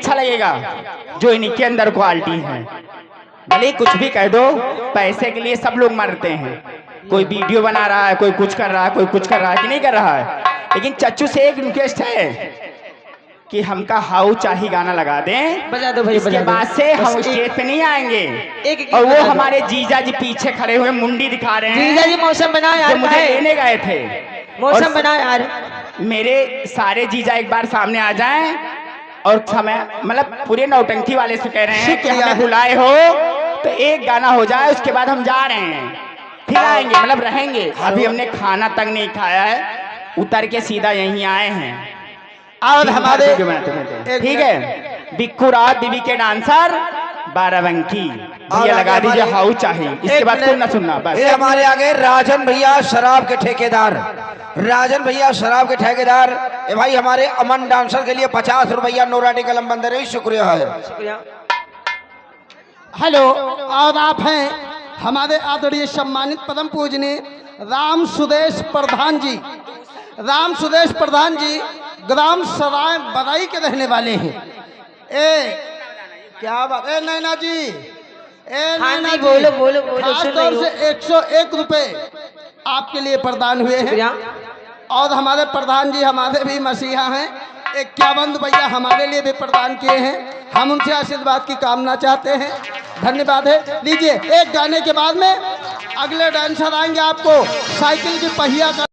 अच्छा लगेगा जो इनके अंदर क्वालिटी है। भले कुछ भी कह दो, पैसे के लिए सब लोग मरते हैं। कोई वीडियो बना रहा है, कोई कुछ कर रहा है, कोई कुछ कर रहा है कि नहीं कर रहा है। लेकिन चच्चू से एक रिक्वेस्ट है कि हमका हाउ चाही गाना लगा दें, बजा दो भाई, इसके बाद से हम स्टेज पे नहीं आएंगे। और वो हमारे जीजा जी पीछे खड़े हुए मुंडी दिखा रहे हैं। जीजा जी मौसम बनाओ यार, जो मुझे लेने गए थे। मौसम बनाओ यार। मेरे सारे जीजा एक बार सामने आ जाएं और समय मतलब पूरे नौटंकी वाले से कह रहे हैं कि हमें बुलाए हो तो एक गाना हो जाए, उसके बाद हम जा रहे हैं, फिर आएंगे, मतलब रहेंगे। अभी हमने खाना तक नहीं खाया है, उतर के सीधा यहीं आए हैं। और हमारे ठीक है बिक्कू रात बीबी के डांसर बाराबंकी भैया लगा दीजिए हाउ चाहे, इसके बाद कोई ना सुनना बस। ये हमारे आगे राजन भैया शराब के ठेकेदार, राजन भैया शराब के ठेकेदार। ये भाई हमारे अमन डांसर के लिए 50 रुपया नोराटी कलम बंदर है, शुक्रिया है। हेलो, और आप हैं हमारे आदरणीय सम्मानित परम पूजनीय राम सुदेश प्रधान जी। राम सुदेश प्रधान जी ग्राम सराय बदाई के रहने वाले हैं। क्या बात है नैना जी, नैना जी बोलो बोलो बोलो। खास तौर से 101 रुपए आपके लिए प्रदान हुए हैं। और हमारे प्रधान जी हमारे भी मसीहा हैं, 51 रुपया हमारे लिए भी प्रदान किए हैं। हम उनसे आशीर्वाद की कामना चाहते हैं, धन्यवाद है। लीजिए, एक गाने के बाद में अगले डांसर आएंगे, आपको साइकिल की पहिया का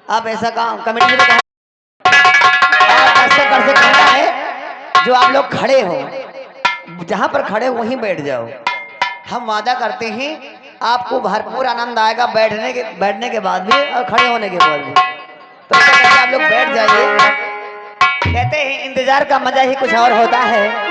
आप ऐसा काम कमेटी में ऐसा कर सकते हैं, जो आप लोग खड़े हो जहां पर खड़े हो वहीं बैठ जाओ। हम वादा करते हैं आपको भरपूर आनंद आएगा बैठने के बाद भी और खड़े होने के बाद भी। तो आप लोग बैठ जाइए। कहते हैं इंतजार का मजा ही कुछ और होता है।